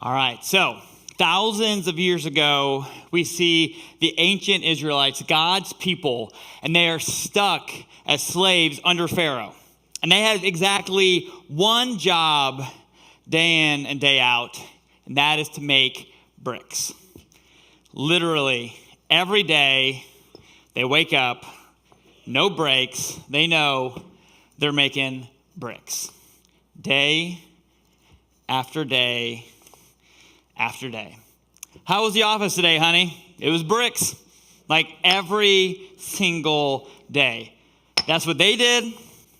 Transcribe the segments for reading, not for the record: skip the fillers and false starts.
All right, so thousands of years ago, we see the ancient Israelites, God's people, and they are stuck as slaves under Pharaoh. And they have exactly one job day in and day out, and that is to make bricks. Literally, every day they wake up, no breaks, they know they're making bricks. Day after day after day. How was the office today, honey? It was bricks. Like every single day. That's what they did.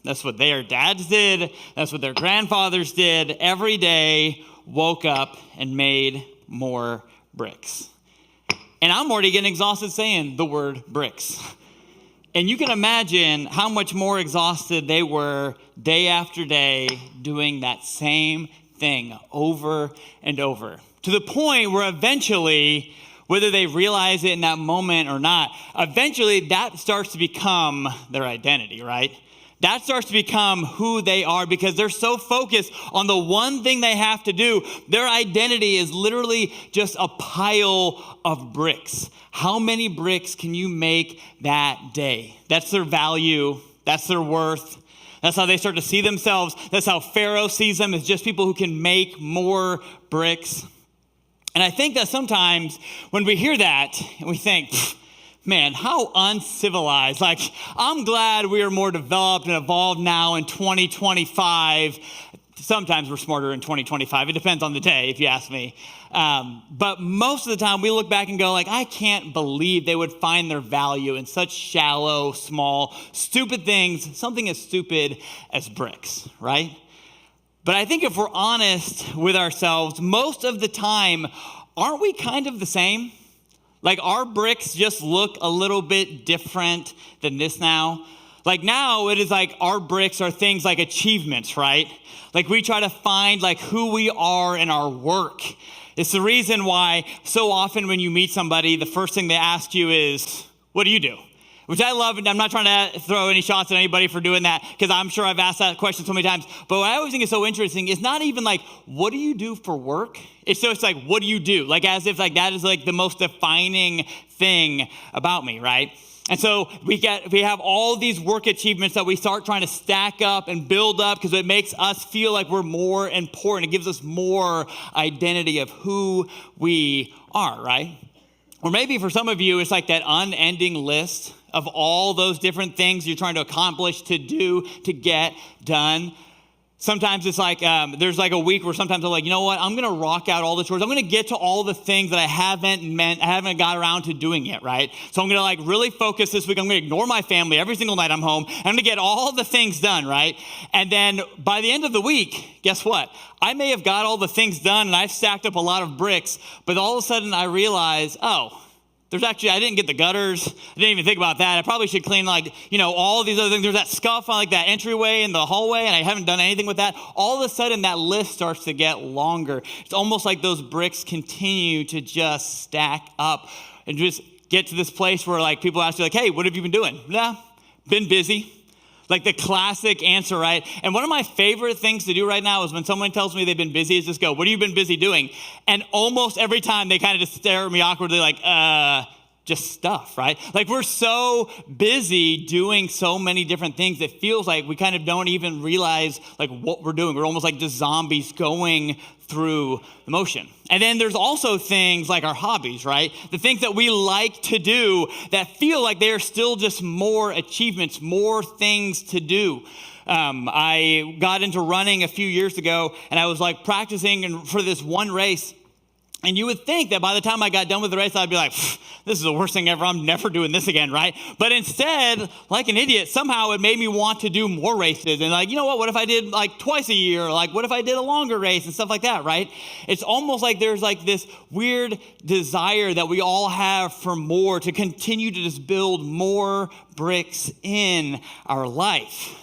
That's what their dads did. That's what their grandfathers did. Every day, woke up and made more bricks. And I'm already getting exhausted saying the word bricks. And you can imagine how much more exhausted they were day after day doing that same thing over and over. To the point where eventually, whether they realize it in that moment or not, eventually that starts to become their identity, right? That starts to become who they are because they're so focused on the one thing they have to do. Their identity is literally just a pile of bricks. How many bricks can you make that day? That's their value. That's their worth. That's how they start to see themselves. That's how Pharaoh sees them, as just people who can make more bricks. And I think that sometimes when we hear that and we think, man, how uncivilized. Like, I'm glad we are more developed and evolved now in 2025. Sometimes we're smarter in 2025. It depends on the day, if you ask me. But most of the time we look back and go like, I can't believe they would find their value in such shallow, small, stupid things, something as stupid as bricks, right? But I think if we're honest with ourselves, most of the time, aren't we kind of the same? Like, our bricks just look a little bit different than this now. Like, now it is like our bricks are things like achievements, right? Like, we try to find like who we are in our work. It's the reason why so often when you meet somebody, the first thing they ask you is, what do you do? Which I love, and I'm not trying to throw any shots at anybody for doing that, because I'm sure I've asked that question so many times. But what I always think is so interesting is not even like, what do you do for work? It's just like, what do you do? Like, as if like that is like the most defining thing about me, right? And so we have all these work achievements that we start trying to stack up and build up because it makes us feel like we're more important. It gives us more identity of who we are, right? Or maybe for some of you, it's like that unending list of all those different things you're trying to accomplish, to do, to get done. Sometimes it's like there's like a week where sometimes I'm like, you know what? I'm going to rock out all the chores. I'm going to get to all the things that I haven't got around to doing yet, right? So I'm going to like really focus this week. I'm going to ignore my family every single night I'm home. I'm going to get all the things done, right? And then by the end of the week, guess what? I may have got all the things done and I've stacked up a lot of bricks, but all of a sudden I realize, I didn't get the gutters. I didn't even think about that. I probably should clean all these other things. There's that scuff on like that entryway in the hallway, and I haven't done anything with that. All of a sudden, that list starts to get longer. It's almost like those bricks continue to just stack up and just get to this place where like people ask you like, hey, what have you been doing? Nah, been busy. Like the classic answer, right? And one of my favorite things to do right now is when someone tells me they've been busy is just go, what have you been busy doing? And almost every time they kind of just stare at me awkwardly like, just stuff, right? Like we're so busy doing so many different things that feels like we kind of don't even realize like what we're doing. We're almost like the zombies going through the motion. And then there's also things like our hobbies, right? The things that we like to do that feel like they're still just more achievements, more things to do. I got into running a few years ago and I was like practicing for this one race. And you would think that by the time I got done with the race, I'd be like, this is the worst thing ever. I'm never doing this again, right? But instead, like an idiot, somehow it made me want to do more races. And like, you know what if I did like twice a year? Or like, what if I did a longer race and stuff like that, right? It's almost like there's like this weird desire that we all have for more, to continue to just build more bricks in our life.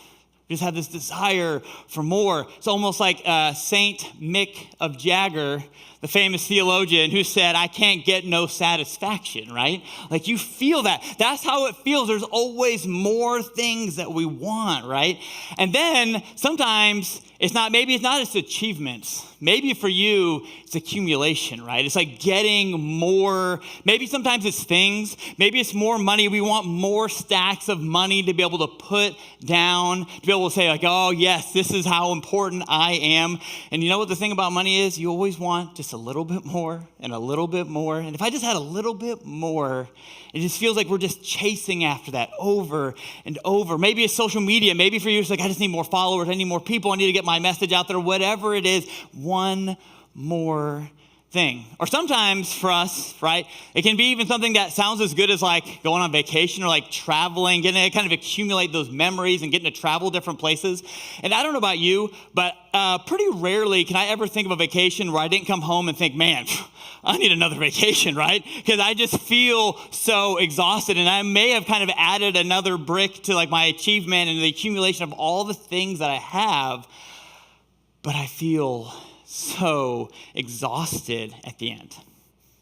We just have this desire for more. It's almost like Saint Mick of Jagger, the famous theologian, who said, I can't get no satisfaction, right? Like you feel that. That's how it feels. There's always more things that we want, right? And then sometimes maybe it's not just achievements. Maybe for you, it's accumulation, right? It's like getting more. Maybe sometimes it's things. Maybe it's more money. We want more stacks of money to be able to put down, to be able to say like, oh yes, this is how important I am. And you know what the thing about money is? You always want just a little bit more and a little bit more. And if I just had a little bit more, it just feels like we're just chasing after that over and over. Maybe it's social media. Maybe for you, it's like, I just need more followers. I need more people. I need to get my message out there. Whatever it is, one more thing. Or sometimes for us, right, it can be even something that sounds as good as like going on vacation or like traveling, getting to kind of accumulate those memories and getting to travel different places. And I don't know about you, but pretty rarely can I ever think of a vacation where I didn't come home and think, man, I need another vacation, right? Because I just feel so exhausted, and I may have kind of added another brick to like my achievement and the accumulation of all the things that I have, but I feel so exhausted at the end.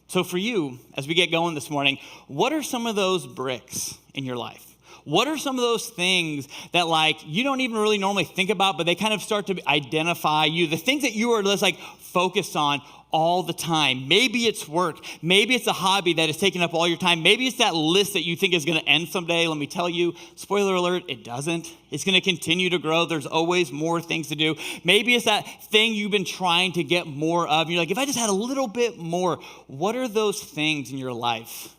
So for you, as we get going this morning, what are some of those bricks in your life? What are some of those things that like you don't even really normally think about, but they kind of start to identify you? The things that you are just like focused on all the time. Maybe it's work. Maybe it's a hobby that is taking up all your time. Maybe it's that list that you think is going to end someday. Let me tell you, spoiler alert, it doesn't. It's going to continue to grow. There's always more things to do. Maybe it's that thing you've been trying to get more of. You're like, if I just had a little bit more. What are those things in your life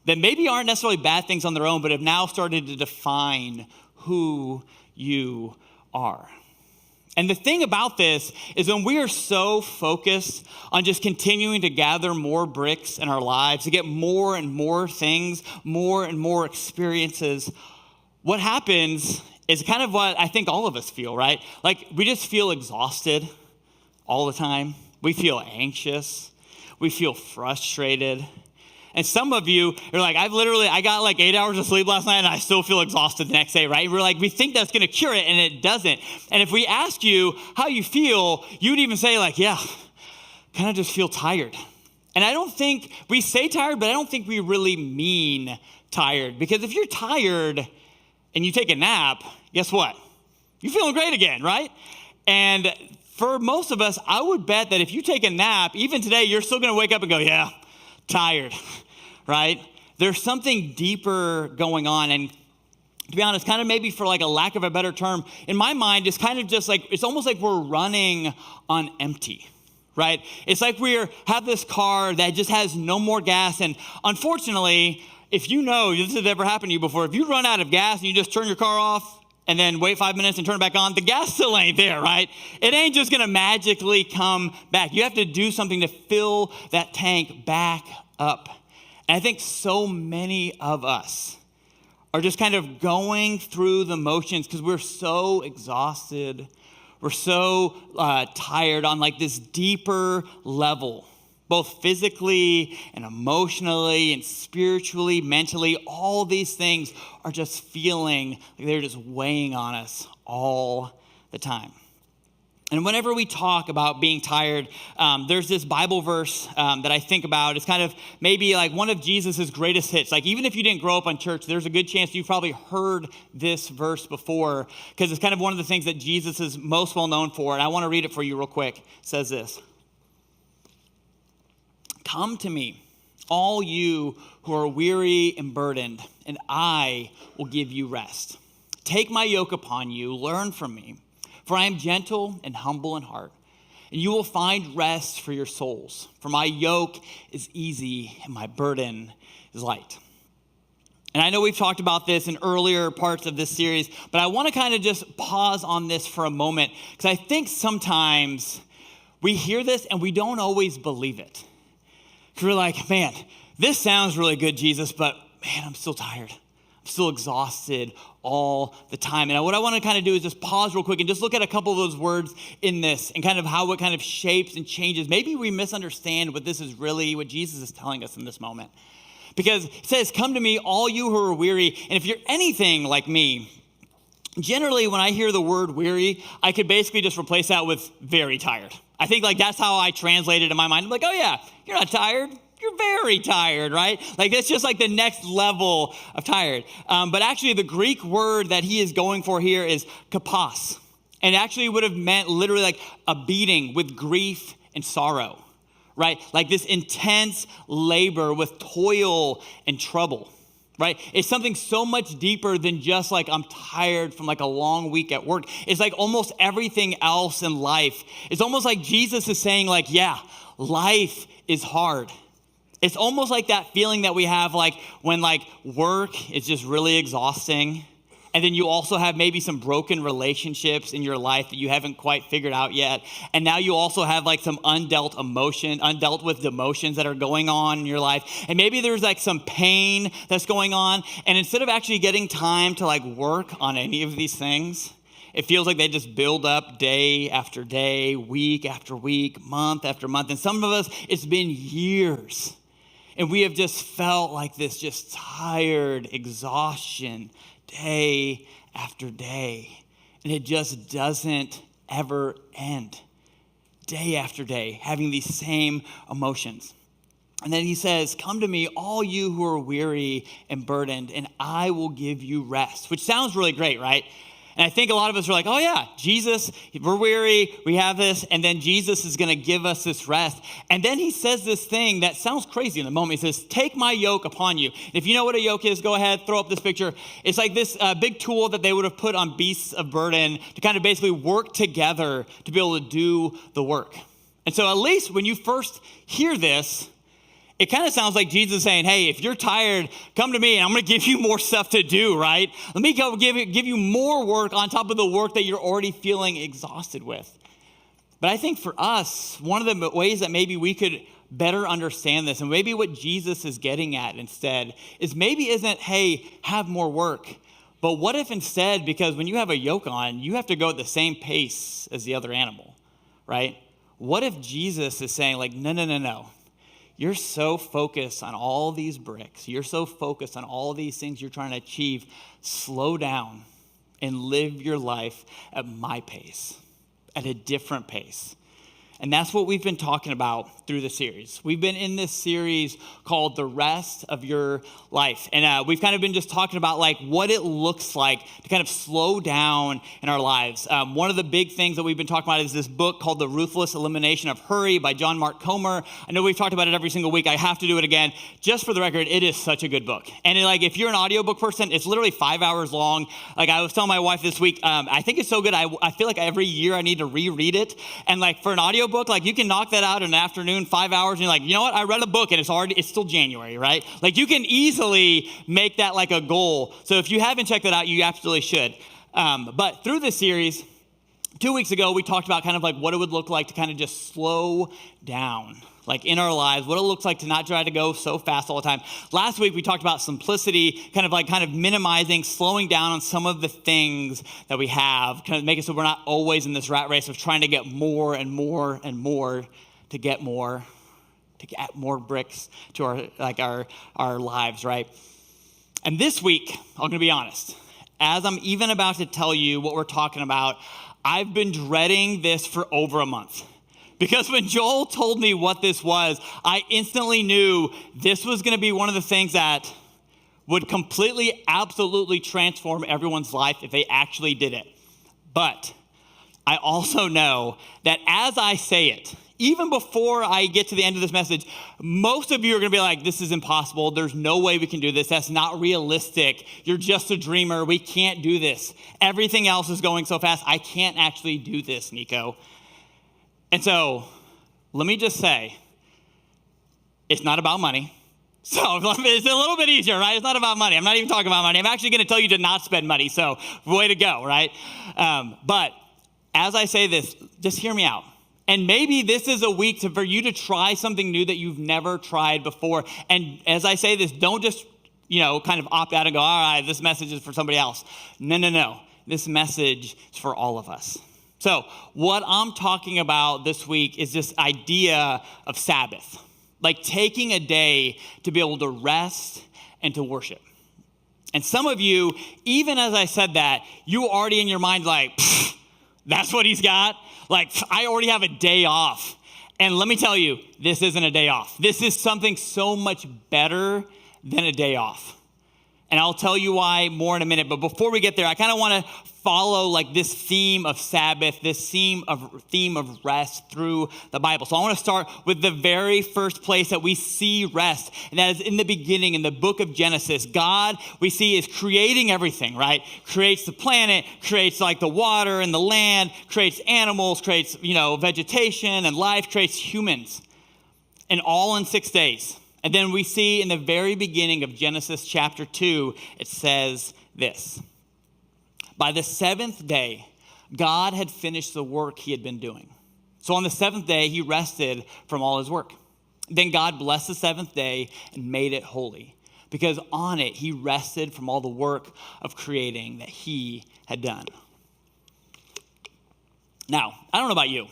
that maybe aren't necessarily bad things on their own, but have now started to define who you are? And the thing about this is when we are so focused on just continuing to gather more bricks in our lives, to get more and more things, more and more experiences, what happens is kind of what I think all of us feel, right? Like we just feel exhausted all the time. We feel anxious. We feel frustrated. And some of you are like, I got like 8 hours of sleep last night and I still feel exhausted the next day, right? We're like, we think that's going to cure it and it doesn't. And if we ask you how you feel, you'd even say like, yeah, kind of just feel tired. And I don't think, we say tired, but I don't think we really mean tired. Because if you're tired and you take a nap, guess what? You're feeling great again, right? And for most of us, I would bet that if you take a nap, even today, you're still going to wake up and go, yeah, tired. Right? There's something deeper going on. And to be honest, kind of maybe for like a lack of a better term, in my mind, it's kind of just like, it's almost like we're running on empty, right? It's like we have this car that just has no more gas. And unfortunately, if you know, this has ever happened to you before, if you run out of gas and you just turn your car off and then wait 5 minutes and turn it back on, the gas still ain't there, right? It ain't just gonna magically come back. You have to do something to fill that tank back up. And I think so many of us are just kind of going through the motions because we're so exhausted. We're so tired on like this deeper level, both physically and emotionally and spiritually, mentally. All these things are just feeling like they're just weighing on us all the time. And whenever we talk about being tired, there's this Bible verse that I think about. It's kind of maybe like one of Jesus's greatest hits. Like even if you didn't grow up in church, there's a good chance you've probably heard this verse before because it's kind of one of the things that Jesus is most well known for. And I want to read it for you real quick. It says this: "Come to me, all you who are weary and burdened, and I will give you rest. Take my yoke upon you, learn from me. For I am gentle and humble in heart, and you will find rest for your souls. For my yoke is easy and my burden is light." And I know we've talked about this in earlier parts of this series, but I want to kind of just pause on this for a moment because I think sometimes we hear this and we don't always believe it. Because we're like, man, this sounds really good, Jesus, but man, I'm still tired. I'm still exhausted all the time. And what I want to kind of do is just pause real quick and just look at a couple of those words in this and kind of how it kind of shapes and changes. Maybe we misunderstand what this is really, what Jesus is telling us in this moment. Because it says, "Come to me, all you who are weary." And if you're anything like me, generally when I hear the word weary, I could basically just replace that with very tired. I think like that's how I translate it in my mind. I'm like, oh yeah, you're not tired. You're very tired, right? Like that's just like the next level of tired. But actually the Greek word that he is going for here is kapos. And actually would have meant literally like a beating with grief and sorrow, right? Like this intense labor with toil and trouble, right? It's something so much deeper than just like I'm tired from like a long week at work. It's like almost everything else in life. It's almost like Jesus is saying like, yeah, life is hard. It's almost like that feeling that we have like when like work is just really exhausting. And then you also have maybe some broken relationships in your life that you haven't quite figured out yet. And now you also have like some undealt with emotions that are going on in your life. And maybe there's like some pain that's going on. And instead of actually getting time to like work on any of these things, it feels like they just build up day after day, week after week, month after month. And some of us, it's been years. And we have just felt like this just tired exhaustion day after day. And it just doesn't ever end. Day after day, having these same emotions. And then he says, come to me, all you who are weary and burdened, and I will give you rest. Which sounds really great, right? And I think a lot of us are like, oh yeah, Jesus, we're weary, we have this, and then Jesus is going to give us this rest. And then he says this thing that sounds crazy in the moment. He says, take my yoke upon you. If you know what a yoke is, go ahead, throw up this picture. It's like this big tool that they would have put on beasts of burden to kind of basically work together to be able to do the work. And so at least when you first hear this, it kind of sounds like Jesus saying, hey, if you're tired, come to me and I'm going to give you more stuff to do, right? Let me go give you more work on top of the work that you're already feeling exhausted with. But I think for us, one of the ways that maybe we could better understand this, and maybe what Jesus is getting at instead, is maybe isn't, hey, have more work. But what if instead, because when you have a yoke on, you have to go at the same pace as the other animal, right? What if Jesus is saying like, no. You're so focused on all these bricks. You're so focused on all these things you're trying to achieve. Slow down and live your life at my pace, at a different pace. And that's what we've been talking about through the series. We've been in this series called The Rest of Your Life. And we've kind of been just talking about like what it looks like to kind of slow down in our lives. One of the big things that we've been talking about is this book called The Ruthless Elimination of Hurry by John Mark Comer. I know we've talked about it every single week. I have to do it again. Just for the record, it is such a good book. And if you're an audiobook person, it's literally 5 hours long. Like I was telling my wife this week, I think it's so good. I feel like every year I need to reread it. And like for an audiobook, like you can knock that out in an afternoon, 5 hours, and you're like, you know what? I read a book and it's still January, right? Like you can easily make that like a goal. So if you haven't checked that out, you absolutely should. But through this series, 2 weeks ago, we talked about kind of like what it would look like to kind of just slow down, like in our lives, what it looks like to not try to go so fast all the time. Last week, we talked about simplicity, kind of minimizing, slowing down on some of the things that we have, kind of make it so we're not always in this rat race of trying to get more and more and more to get more bricks to our lives, right? And this week, I'm going to be honest, as I'm even about to tell you what we're talking about, I've been dreading this for over a month. Because when Joel told me what this was, I instantly knew this was going to be one of the things that would completely, absolutely transform everyone's life if they actually did it. But I also know that as I say it, even before I get to the end of this message, most of you are going to be like, this is impossible. There's no way we can do this. That's not realistic. You're just a dreamer. We can't do this. Everything else is going so fast. I can't actually do this, Niko. And so let me just say, it's not about money. So it's a little bit easier, right? It's not about money. I'm not even talking about money. I'm actually going to tell you to not spend money. So way to go, right? But as I say this, just hear me out. And maybe this is a week for you to try something new that you've never tried before. And as I say this, don't just, kind of opt out and go, all right, this message is for somebody else. No. This message is for all of us. So what I'm talking about this week is this idea of Sabbath, like taking a day to be able to rest and to worship. And some of you, even as I said that, you already in your mind like, that's what he's got? Like, I already have a day off. And let me tell you, this isn't a day off. This is something so much better than a day off. And I'll tell you why more in a minute. But before we get there, I kind of want to follow like this theme of Sabbath, this theme of rest through the Bible. So I want to start with the very first place that we see rest. And that is in the beginning, in the book of Genesis. God, we see, is creating everything, right? Creates the planet, creates like the water and the land, creates animals, creates, vegetation and life, creates humans. And all in 6 days. And then we see in the very beginning of Genesis chapter 2, it says this. By the seventh day, God had finished the work he had been doing. So on the seventh day, he rested from all his work. Then God blessed the seventh day and made it holy, because on it he rested from all the work of creating that he had done. Now, I don't know about you,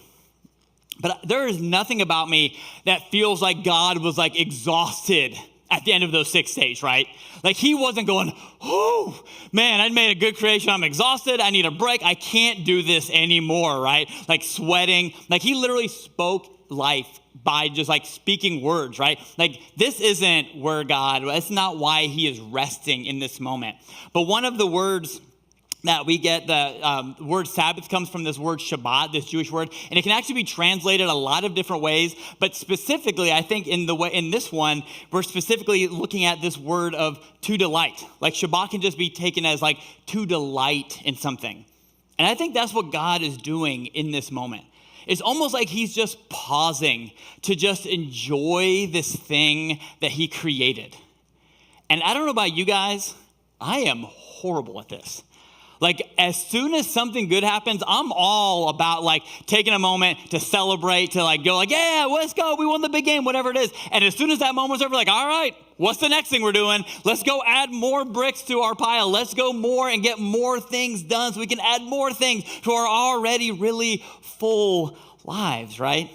but there is nothing about me that feels like God was like exhausted at the end of those 6 days, right? Like he wasn't going, oh, man, I made a good creation. I'm exhausted. I need a break. I can't do this anymore, right? Like sweating. Like he literally spoke life by just like speaking words, right? Like this isn't where that's not why he is resting in this moment. But one of the words that we get, the word Sabbath comes from this word Shabbat, this Jewish word, and it can actually be translated a lot of different ways. But specifically, I think in this one, we're specifically looking at this word of to delight. Like Shabbat can just be taken as like to delight in something. And I think that's what God is doing in this moment. It's almost like he's just pausing to just enjoy this thing that he created. And I don't know about you guys, I am horrible at this. Like as soon as something good happens, I'm all about like taking a moment to celebrate, to like go like, yeah, let's go. We won the big game, whatever it is. And as soon as that moment's over, like, all right, what's the next thing we're doing? Let's go add more bricks to our pile. Let's go more and get more things done so we can add more things to our already really full lives, right?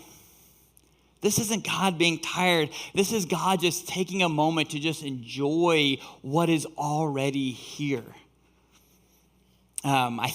This isn't God being tired. This is God just taking a moment to just enjoy what is already here. When I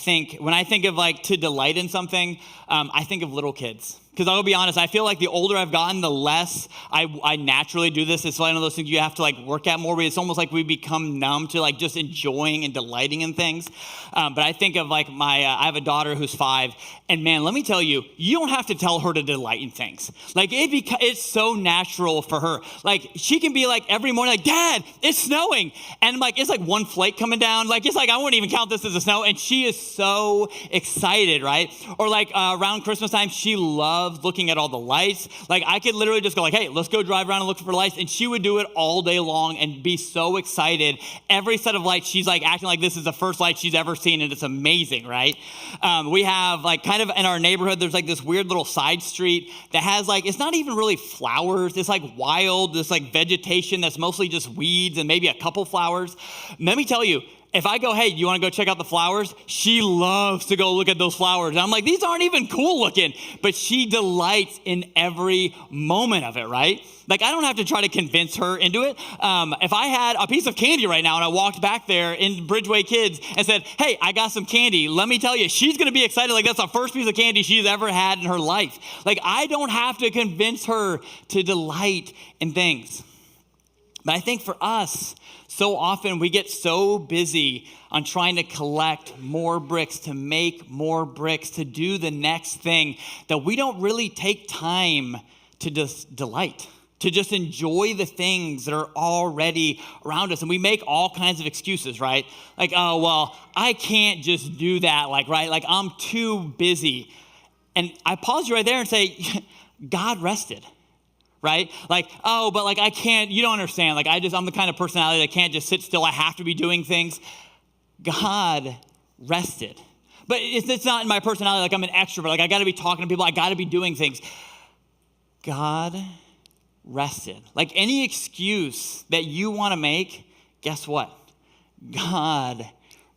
think of like to delight in something, I think of little kids. Because I'll be honest, I feel like the older I've gotten, the less I naturally do this. It's one of those things you have to like work at more. But it's almost like we become numb to like just enjoying and delighting in things. But I think of like I have a daughter who's 5. And man, let me tell you, you don't have to tell her to delight in things. Like it's so natural for her. Like she can be like every morning like, Dad, it's snowing. And like, it's like one flake coming down. Like, it's like, I wouldn't even count this as a snow. And she is so excited, right? Or like around Christmas time, she loves looking at all the lights. Like I could literally just go like, hey, let's go drive around and look for lights. And she would do it all day long and be so excited. Every set of lights, she's like acting like this is the first light she's ever seen. And it's amazing, right? We have like kind of in our neighborhood, there's like this weird little side street that has like, it's not even really flowers. It's like wild, this like vegetation that's mostly just weeds and maybe a couple flowers. Let me tell you, if I go, hey, you want to go check out the flowers? She loves to go look at those flowers. And I'm like, these aren't even cool looking. But she delights in every moment of it, right? Like, I don't have to try to convince her into it. If I had a piece of candy right now and I walked back there in Bridgeway Kids and said, hey, I got some candy, let me tell you, she's going to be excited like that's the first piece of candy she's ever had in her life. Like, I don't have to convince her to delight in things. But I think for us, so often we get so busy on trying to collect more bricks, to make more bricks, to do the next thing, that we don't really take time to just delight, to just enjoy the things that are already around us. And we make all kinds of excuses, right? Like, oh, well, I can't just do that, like, right? Like, I'm too busy. And I pause you right there and say, God rested. Right? Like, oh, but like I can't, you don't understand. Like I'm the kind of personality that can't just sit still. I have to be doing things. God rested. But it's not in my personality like I'm an extrovert. Like I got to be talking to people. I got to be doing things. God rested. Like any excuse that you want to make, guess what? God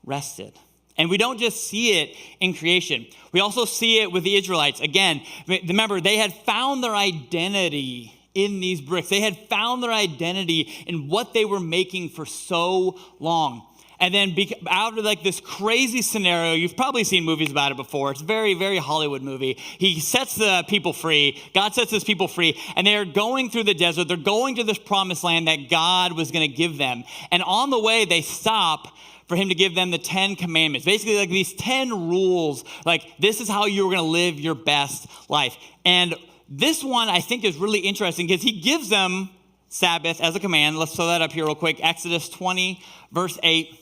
rested. And we don't just see it in creation. We also see it with the Israelites. Again, remember, they had found their identity in these bricks. They had found their identity in what they were making for so long. And then out of like this crazy scenario, you've probably seen movies about it before. It's a very, very Hollywood movie. He sets the people free. God sets his people free. And they're going through the desert. They're going to this promised land that God was going to give them. And on the way, they stop for him to give them the 10 commandments. Basically like these 10 rules. Like this is how you're going to live your best life. And this one I think is really interesting because he gives them Sabbath as a command. Let's throw that up here real quick. Exodus 20, verse 8.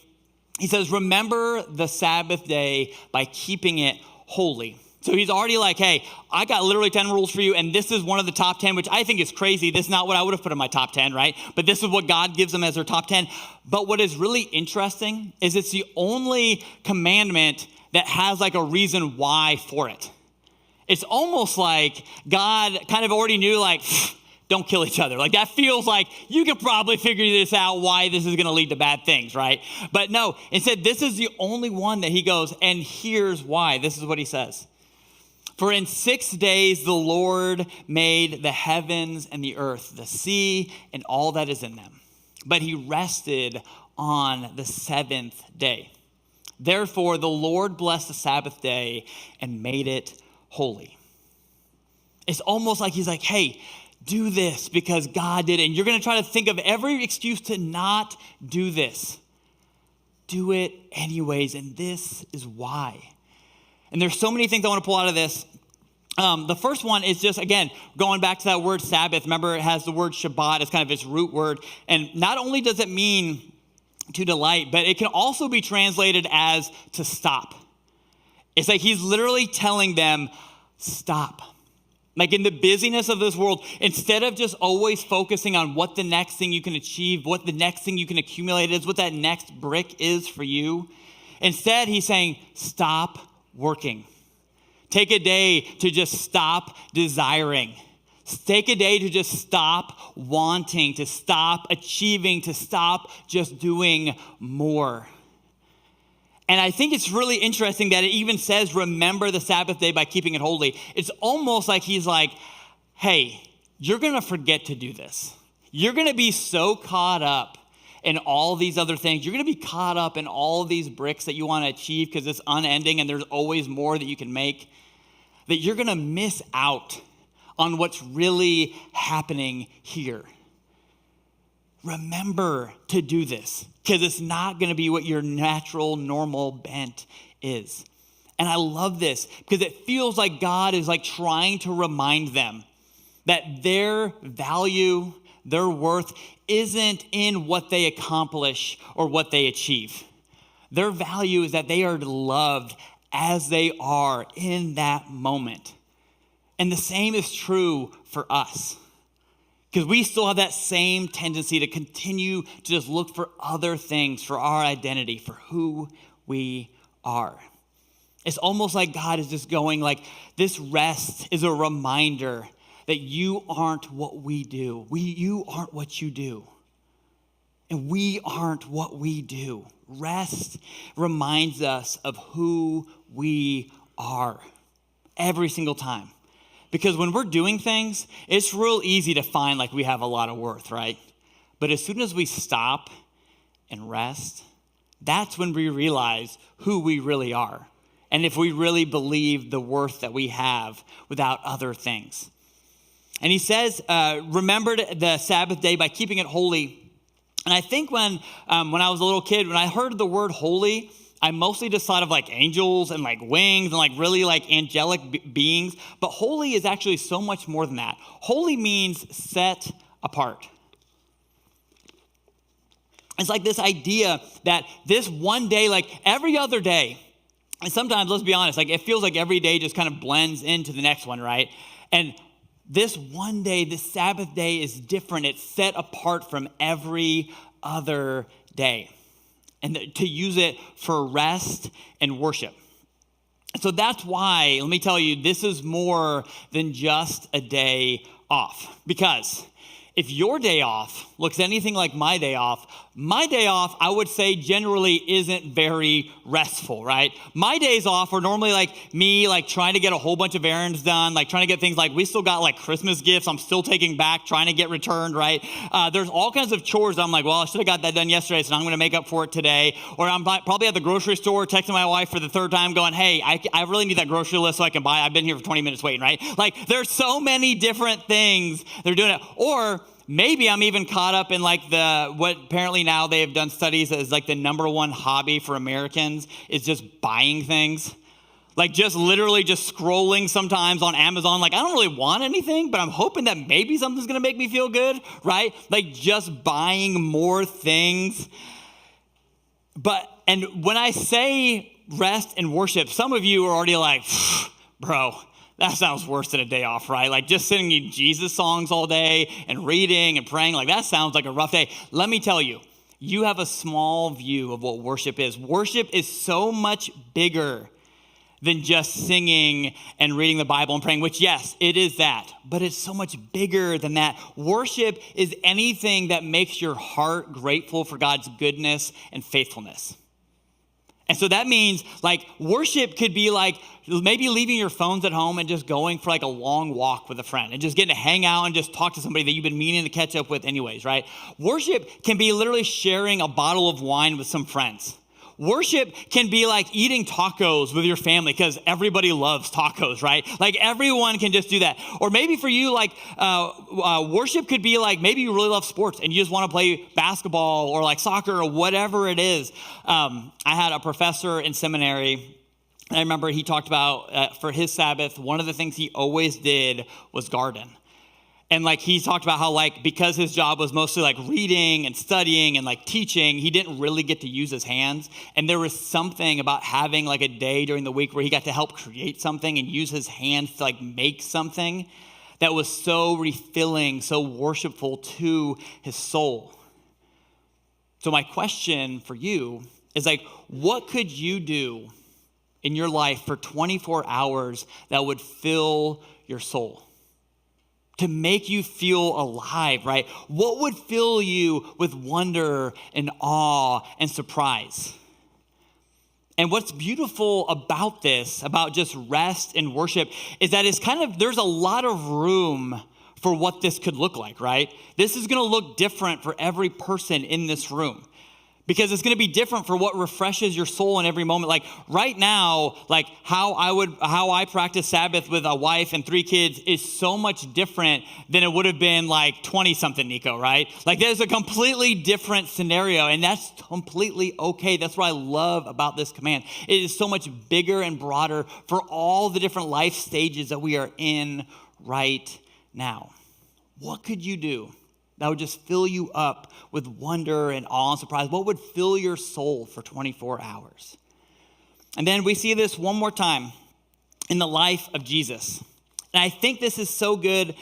He says, remember the Sabbath day by keeping it holy. So he's already like, hey, I got literally 10 rules for you, and this is one of the top 10, which I think is crazy. This is not what I would have put in my top 10, right? But this is what God gives them as their top 10. But what is really interesting is it's the only commandment that has like a reason why for it. It's almost like God kind of already knew, like, don't kill each other. Like that feels like you could probably figure this out why this is going to lead to bad things, right? But no, instead, this is the only one that he goes, and here's why. This is what he says. For in 6 days the Lord made the heavens and the earth, the sea, and all that is in them. But he rested on the seventh day. Therefore, the Lord blessed the Sabbath day and made it holy. It's almost like he's like, hey, do this because God did it. And you're going to try to think of every excuse to not do this. Do it anyways. And this is why. And there's so many things I want to pull out of this. The first one is just, again, going back to that word Sabbath. Remember, it has the word Shabbat as kind of its root word. And not only does it mean to delight, but it can also be translated as to stop. It's like he's literally telling them, stop. Like in the busyness of this world, instead of just always focusing on what the next thing you can achieve, what the next thing you can accumulate is, what that next brick is for you, instead he's saying, stop working. Take a day to just stop desiring. Take a day to just stop wanting, to stop achieving, to stop just doing more. And I think it's really interesting that it even says, remember the Sabbath day by keeping it holy. It's almost like he's like, hey, you're going to forget to do this. You're going to be so caught up in all these other things. You're going to be caught up in all these bricks that you want to achieve because it's unending and there's always more that you can make, that you're going to miss out on what's really happening here. Remember to do this because it's not going to be what your natural, normal bent is. And I love this because it feels like God is like trying to remind them that their value, their worth isn't in what they accomplish or what they achieve. Their value is that they are loved as they are in that moment. And the same is true for us. Because we still have that same tendency to continue to just look for other things for our identity, for who we are. It's almost like God is just going like, this rest is a reminder that you aren't what we do. You aren't what you do. And we aren't what we do. Rest reminds us of who we are every single time. Because when we're doing things, it's real easy to find like we have a lot of worth, right? But as soon as we stop and rest, that's when we realize who we really are. And if we really believe the worth that we have without other things. And he says, remember the Sabbath day by keeping it holy. And I think when I was a little kid, when I heard the word holy, I mostly just thought of like angels and like wings and like really like angelic beings. But holy is actually so much more than that. Holy means set apart. It's like this idea that this one day, like every other day, and sometimes, let's be honest, like it feels like every day just kind of blends into the next one, right? And this one day, this Sabbath day is different. It's set apart from every other day. And to use it for rest and worship. So that's why, let me tell you, this is more than just a day off. Because if your day off looks anything like my day off, My day off, I would say, generally isn't very restful, right? My days off are normally like me, like trying to get a whole bunch of errands done, like trying to get things like, we still got like Christmas gifts I'm still taking back, trying to get returned, right? There's all kinds of chores. I'm like, well, I should have got that done yesterday, so I'm going to make up for it today. Or I'm probably at the grocery store texting my wife for the third time going, hey, I really need that grocery list so I can buy. I've been here for 20 minutes waiting, right? Like there's so many different things they're doing it. Or maybe I'm even caught up in like what apparently now they have done studies as like the number one hobby for Americans is just buying things. Like just literally just scrolling sometimes on Amazon. Like I don't really want anything, but I'm hoping that maybe something's gonna make me feel good, right? Like just buying more things. And when I say rest and worship, some of you are already like, bro, that sounds worse than a day off, right? Like just singing Jesus songs all day and reading and praying, like that sounds like a rough day. Let me tell you, you have a small view of what worship is. Worship is so much bigger than just singing and reading the Bible and praying, which yes, it is that, but it's so much bigger than that. Worship is anything that makes your heart grateful for God's goodness and faithfulness. And so that means like worship could be like maybe leaving your phones at home and just going for like a long walk with a friend and just getting to hang out and just talk to somebody that you've been meaning to catch up with anyways, right? Worship can be literally sharing a bottle of wine with some friends. Worship can be like eating tacos with your family because everybody loves tacos, right? Like everyone can just do that. Or maybe for you, like worship could be like maybe you really love sports and you just want to play basketball or like soccer or whatever it is. I had a professor in seminary. I remember he talked about for his Sabbath, one of the things he always did was garden. And like he talked about how like because his job was mostly like reading and studying and like teaching, he didn't really get to use his hands. And there was something about having like a day during the week where he got to help create something and use his hands to like make something that was so refilling, so worshipful to his soul. So my question for you is like, what could you do in your life for 24 hours that would fill your soul? To make you feel alive, right? What would fill you with wonder and awe and surprise? And what's beautiful about this, about just rest and worship, is that it's there's a lot of room for what this could look like, right? This is gonna look different for every person in this room. Because it's going to be different for what refreshes your soul in every moment. Like right now, like how I practice Sabbath with a wife and 3 kids is so much different than it would have been like 20-something Niko, right? Like there's a completely different scenario, and that's completely okay. That's what I love about this command. It is so much bigger and broader for all the different life stages that we are in right now. What could you do that would just fill you up with wonder and awe and surprise? What would fill your soul for 24 hours? And then we see this one more time in the life of Jesus. And I think this is so good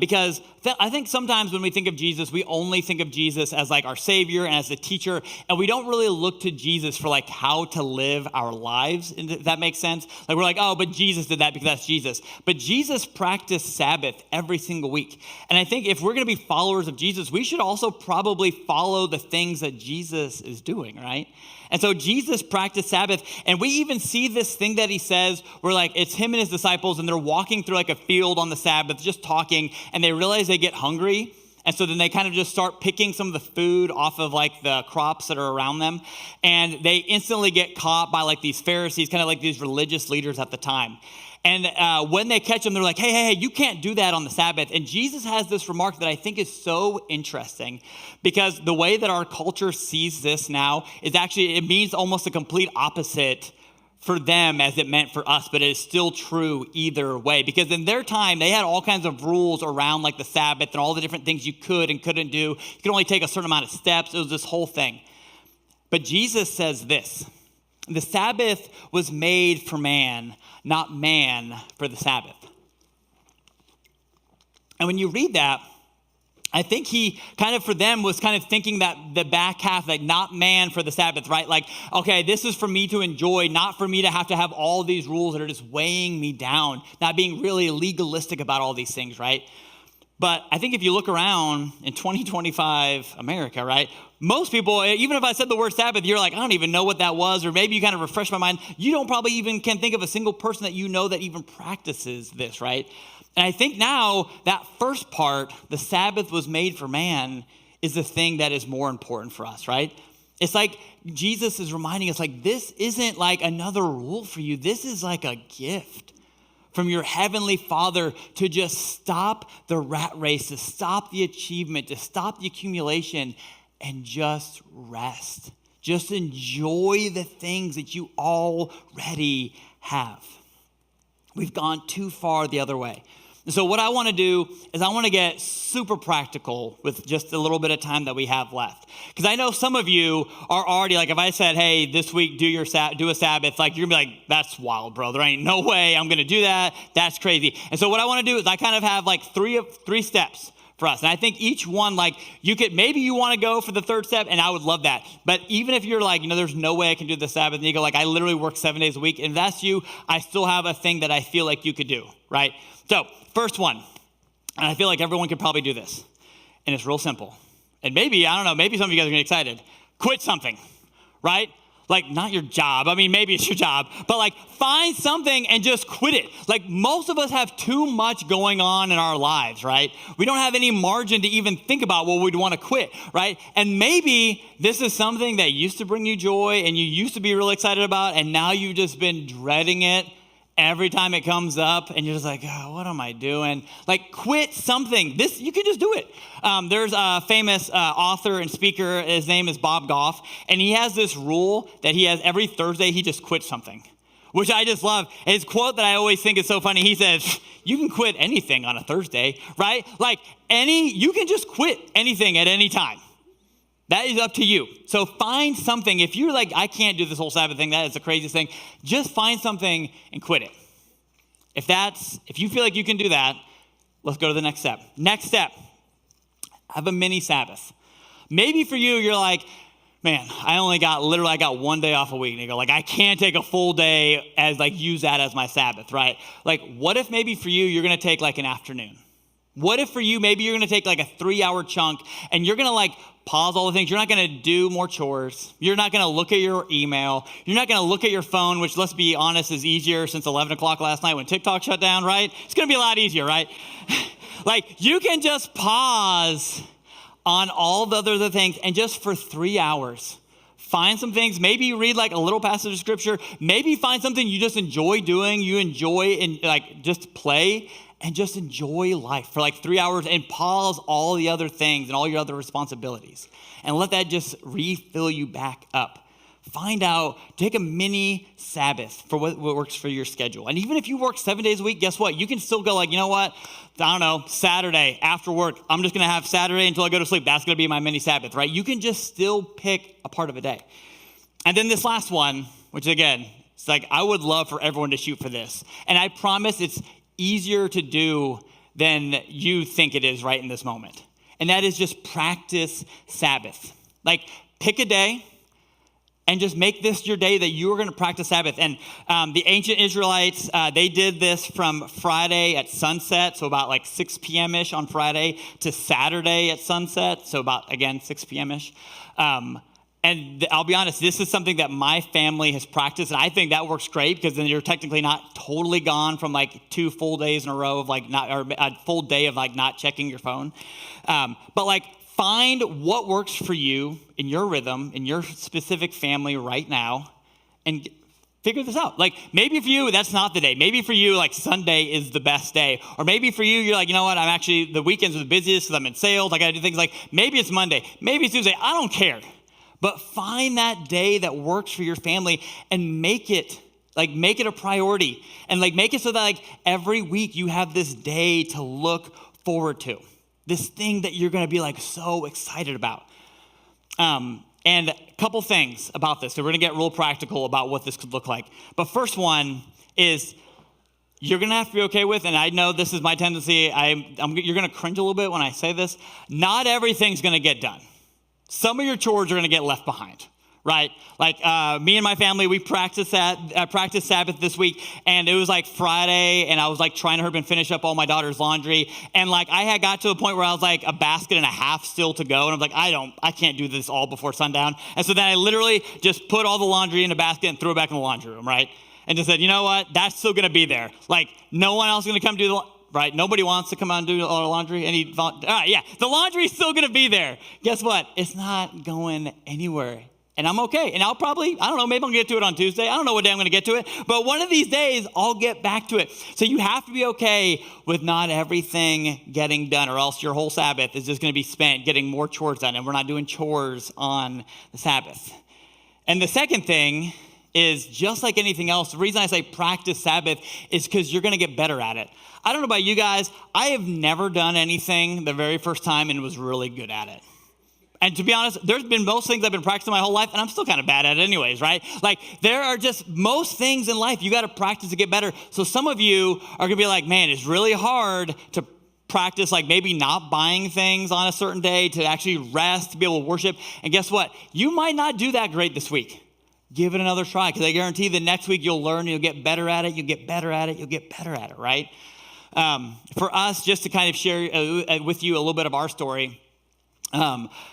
because I think sometimes when we think of Jesus, we only think of Jesus as like our Savior and as the teacher, and we don't really look to Jesus for like how to live our lives, if that makes sense. Like we're like, oh, but Jesus did that because that's Jesus. But Jesus practiced Sabbath every single week. And I think if we're going to be followers of Jesus, we should also probably follow the things that Jesus is doing, right? And so Jesus practiced Sabbath, and we even see this thing that he says where like it's him and his disciples, and they're walking through like a field on the Sabbath, just talking, and they realize they get hungry. And so then they kind of just start picking some of the food off of like the crops that are around them. And they instantly get caught by like these Pharisees, kind of like these religious leaders at the time. And when they catch them, they're like, hey, you can't do that on the Sabbath. And Jesus has this remark that I think is so interesting because the way that our culture sees this now is actually, it means almost a complete opposite for them as it meant for us, but it is still true either way. Because in their time, they had all kinds of rules around like the Sabbath and all the different things you could and couldn't do. You could only take a certain amount of steps. It was this whole thing. But Jesus says this: the Sabbath was made for man, not man for the Sabbath. And when you read that, I think he kind of for them was kind of thinking that the back half, like not man for the Sabbath, right? Like, okay, this is for me to enjoy, not for me to have all these rules that are just weighing me down, not being really legalistic about all these things, right? But I think if you look around in 2025 America, right, most people, even if I said the word Sabbath, you're like, I don't even know what that was, or maybe you kind of refresh my mind. You don't probably even can think of a single person that you know that even practices this, right? And I think now that first part, the Sabbath was made for man, is the thing that is more important for us, right? It's like Jesus is reminding us, like, this isn't like another rule for you. This is like a gift from your heavenly Father to just stop the rat race, to stop the achievement, to stop the accumulation, and just rest. Just enjoy the things that you already have. We've gone too far the other way. And so what I want to do is I want to get super practical with just a little bit of time that we have left. Because I know some of you are already like, if I said, hey, this week do a Sabbath, like you're going to be like, that's wild, bro. There ain't no way I'm going to do that. That's crazy. And so what I want to do is I kind of have like three steps for us. And I think each one, like maybe you want to go for the third step, and I would love that. But even if you're like, there's no way I can do the Sabbath, and you go like, I literally work 7 days a week. And if that's you, I still have a thing that I feel like you could do, right? So first one, and I feel like everyone could probably do this, and it's real simple. And maybe, I don't know, maybe some of you guys are getting excited. Quit something, right? Like not your job. I mean, maybe it's your job, but like find something and just quit it. Like most of us have too much going on in our lives, right? We don't have any margin to even think about what we'd want to quit, right? And maybe this is something that used to bring you joy and you used to be really excited about, and now you've just been dreading it every time it comes up, and you're just like, oh, what am I doing? Like, quit something. This, you can just do it. There's a famous author and speaker. His name is Bob Goff, and he has this rule that he has every Thursday, he just quits something, which I just love. His quote that I always think is so funny, he says, you can quit anything on a Thursday, right? Like, you can just quit anything at any time. That is up to you. So find something. If you're like, I can't do this whole Sabbath thing, that is the craziest thing, just find something and quit it. If you feel like you can do that, let's go to the next step. Next step, have a mini Sabbath. Maybe for you, you're like, man, I got 1 day off a week. And you go like, I can't take a full day use that as my Sabbath, right? Like, what if maybe for you, you're going to take like an afternoon? What if for you, maybe you're going to take like a 3-hour chunk and you're going to like pause all the things. You're not going to do more chores. You're not going to look at your email. You're not going to look at your phone, which, let's be honest, is easier since 11 o'clock last night when TikTok shut down, right? It's going to be a lot easier, right? Like, you can just pause on all the other things and just for 3 hours, find some things. Maybe you read like a little passage of scripture. Maybe find something you just enjoy doing. You enjoy and like just play and just enjoy life for like 3 hours and pause all the other things and all your other responsibilities and let that just refill you back up. Find out, take a mini Sabbath for what works for your schedule. And even if you work 7 days a week, guess what? You can still go like, you know what? I don't know, Saturday after work, I'm just going to have Saturday until I go to sleep. That's going to be my mini Sabbath, right? You can just still pick a part of a day. And then this last one, which again, it's like I would love for everyone to shoot for this. And I promise it's easier to do than you think it is right in this moment. And that is just practice Sabbath. Like pick a day and just make this your day that you are going to practice Sabbath. And the ancient Israelites, they did this from Friday at sunset, so about like 6 p.m.-ish on Friday, to Saturday at sunset, so about, again, 6 p.m.-ish. And I'll be honest, this is something that my family has practiced, and I think that works great because then you're technically not totally gone from like 2 full days in a row of like not, or a full day of like not checking your phone. But like find what works for you in your rhythm, in your specific family right now, and figure this out. Like maybe for you, that's not the day. Maybe for you, like Sunday is the best day. Or maybe for you, you're like, you know what, the weekends are the busiest because I'm in sales. I got to do things like, maybe it's Monday, maybe it's Tuesday. I don't care. But find that day that works for your family and make it a priority. And like make it so that like every week you have this day to look forward to. This thing that you're going to be like so excited about. And a couple things about this. So we're going to get real practical about what this could look like. But first one is you're going to have to be okay with, and I know this is my tendency, you're going to cringe a little bit when I say this, not everything's going to get done. Some of your chores are going to get left behind, right? Like me and my family, we practiced Sabbath this week, and it was like Friday, and I was like trying to hurry and finish up all my daughter's laundry, and like I had got to a point where I was like a basket and a half still to go, and I'm like, I can't do this all before sundown, and so then I literally just put all the laundry in a basket and threw it back in the laundry room, right? And just said, you know what, that's still gonna be there. Like no one else is gonna come do the right? Nobody wants to come out and do all our laundry. All right, yeah, the laundry's still gonna be there. Guess what? It's not going anywhere. And I'm okay. And I'll probably, I don't know, maybe I'll get to it on Tuesday. I don't know what day I'm going to get to it. But one of these days, I'll get back to it. So you have to be okay with not everything getting done, or else your whole Sabbath is just going to be spent getting more chores done. And we're not doing chores on the Sabbath. And the second thing is, just like anything else, the reason I say practice Sabbath is because you're going to get better at it. I don't know about you guys. I have never done anything the very first time and was really good at it. And to be honest, there's been most things I've been practicing my whole life, and I'm still kind of bad at it anyways, right? Like, there are just most things in life you got to practice to get better. So some of you are going to be like, man, it's really hard to practice, like maybe not buying things on a certain day, to actually rest, to be able to worship. And guess what? You might not do that great this week. Give it another try, because I guarantee the next week you'll learn, you'll get better at it, you'll get better at it, you'll get better at it, right? For us, just to kind of share with you a little bit of our story,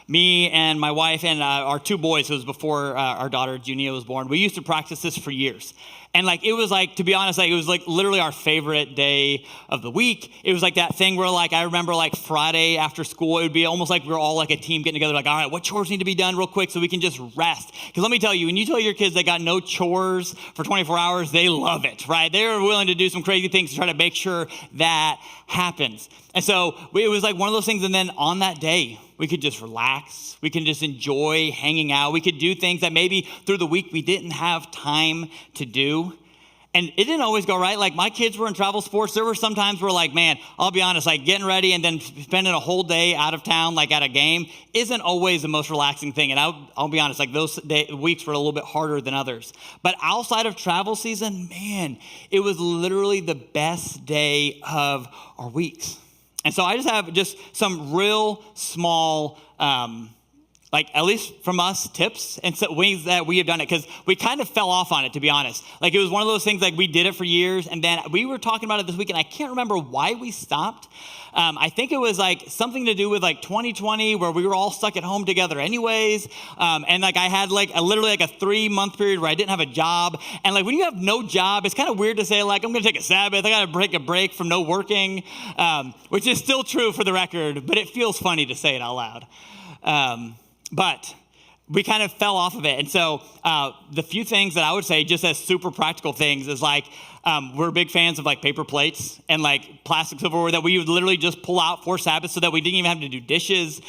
me and my wife and our two boys, it was before our daughter Junia was born, we used to practice this for years. And like, it was like, to be honest, like it was like literally our favorite day of the week. It was like that thing where like, I remember like Friday after school, it would be almost like we were all like a team getting together, like, all right, what chores need to be done real quick so we can just rest? Because let me tell you, when you tell your kids they got no chores for 24 hours, they love it, right? They're willing to do some crazy things to try to make sure that happens. And so it was like one of those things. And then on that day, we could just relax. We can just enjoy hanging out. We could do things that maybe through the week we didn't have time to do. And it didn't always go right. Like my kids were in travel sports. There were sometimes where like, man, I'll be honest, like getting ready and then spending a whole day out of town, like at a game, isn't always the most relaxing thing. And I'll be honest, like those weeks were a little bit harder than others. But outside of travel season, man, it was literally the best day of our weeks. And so I just have just some real small, like at least from us, tips and ways that we have done it, because we kind of fell off on it, to be honest. Like it was one of those things, like we did it for years, and then we were talking about it this week, and I can't remember why we stopped. I think it was like something to do with like 2020, where we were all stuck at home together anyways. And like I had like literally like a 3-month period where I didn't have a job. And like when you have no job, it's kind of weird to say like, I'm going to take a Sabbath. I got to take a break from no working, which is still true for the record, but it feels funny to say it out loud. But we kind of fell off of it. And so the few things that I would say, just as super practical things, is like we're big fans of like paper plates and like plastic silverware that we would literally just pull out for Sabbath so that we didn't even have to do dishes.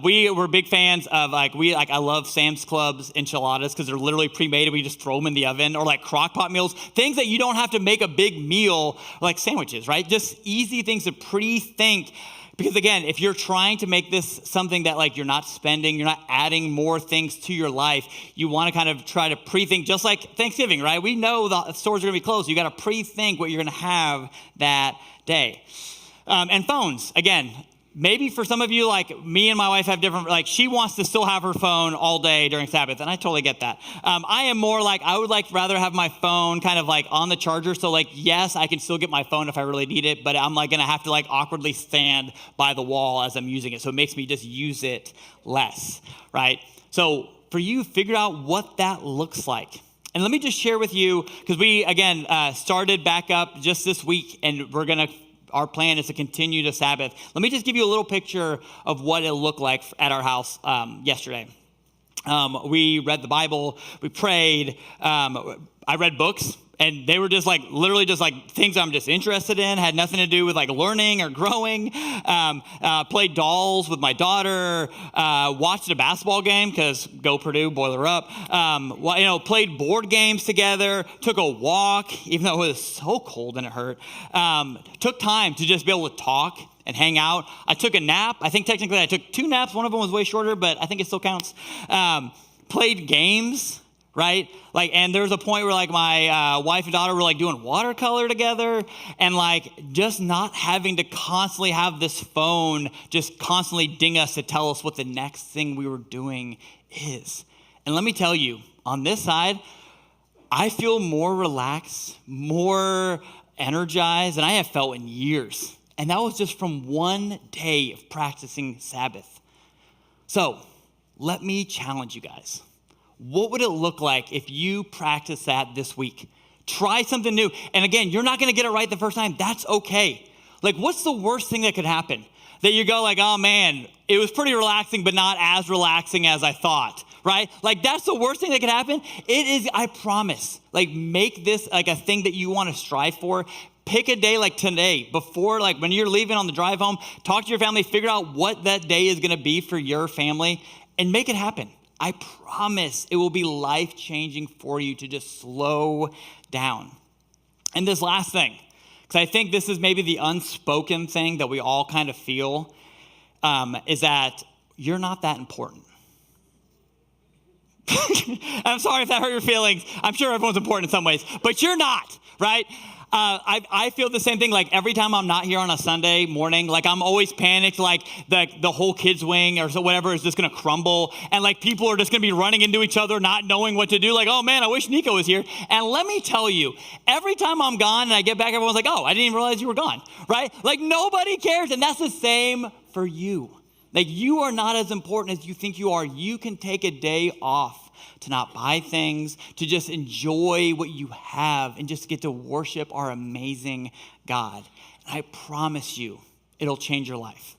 We were big fans of I love Sam's Club's enchiladas because they're literally pre-made and we just throw them in the oven, or like crock pot meals, things that you don't have to make a big meal, like sandwiches, right? Just easy things to pre-think. Because again, if you're trying to make this something that like you're not spending, you're not adding more things to your life, you want to kind of try to pre-think, just like Thanksgiving, right? We know the stores are going to be closed. You got to pre-think what you're going to have that day. And phones, again, maybe for some of you, like me and my wife have different, like she wants to still have her phone all day during Sabbath, and I totally get that. I am more like, I would like rather have my phone kind of like on the charger. So like, yes, I can still get my phone if I really need it, but I'm like going to have to like awkwardly stand by the wall as I'm using it. So it makes me just use it less, right? So for you, figure out what that looks like. And let me just share with you, because we, again, started back up just this week, and our plan is to continue to Sabbath. Let me just give you a little picture of what it looked like at our house yesterday. We read the Bible, we prayed, I read books, and they were just like, literally just like things I'm just interested in, had nothing to do with like learning or growing. Played dolls with my daughter, watched a basketball game because go Purdue, boiler up. Played board games together, took a walk, even though it was so cold and it hurt. Took time to just be able to talk and hang out. I took a nap. I think technically I took 2 naps. One of them was way shorter, but I think it still counts. Played games. Right? Like, and there was a point where like my wife and daughter were like doing watercolor together, and like just not having to constantly have this phone just constantly ding us to tell us what the next thing we were doing is. And let me tell you, on this side, I feel more relaxed, more energized than I have felt in years. And that was just from one day of practicing Sabbath. So let me challenge you guys. What would it look like if you practice that this week? Try something new. And again, you're not going to get it right the first time. That's okay. Like, what's the worst thing that could happen? That you go like, oh man, it was pretty relaxing, but not as relaxing as I thought, right? Like, that's the worst thing that could happen. It is, I promise. Like, make this like a thing that you want to strive for. Pick a day like today, before, like when you're leaving on the drive home, talk to your family, figure out what that day is going to be for your family, and make it happen. I promise it will be life-changing for you to just slow down. And this last thing, because I think this is maybe the unspoken thing that we all kind of feel, is that you're not that important. I'm sorry if that hurt your feelings. I'm sure everyone's important in some ways, but you're not, right? I feel the same thing. Like every time I'm not here on a Sunday morning, like I'm always panicked, like the whole kids wing or so whatever is just going to crumble. And like people are just going to be running into each other, not knowing what to do. Like, oh man, I wish Niko was here. And let me tell you, every time I'm gone and I get back, everyone's like, oh, I didn't even realize you were gone, right? Like nobody cares. And that's the same for you. Like you are not as important as you think you are. You can take a day off to not buy things, to just enjoy what you have and just get to worship our amazing God. And I promise you, it'll change your life.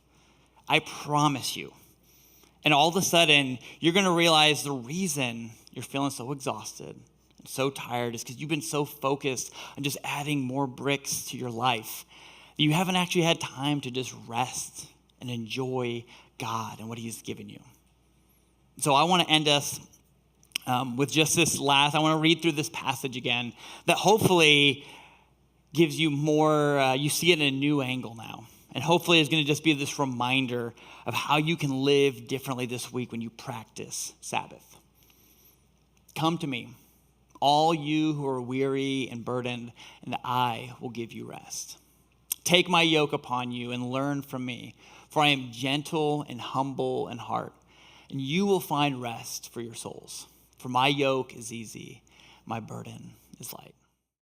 I promise you. And all of a sudden, you're going to realize the reason you're feeling so exhausted and so tired is because you've been so focused on just adding more bricks to your life. You haven't actually had time to just rest and enjoy God and what he's given you. So I want to end us with just this last, I want to read through this passage again that hopefully gives you more, you see it in a new angle now. And hopefully it's going to just be this reminder of how you can live differently this week when you practice Sabbath. Come to me, all you who are weary and burdened, and I will give you rest. Take my yoke upon you and learn from me, for I am gentle and humble in heart, and you will find rest for your souls. For my yoke is easy, my burden is light.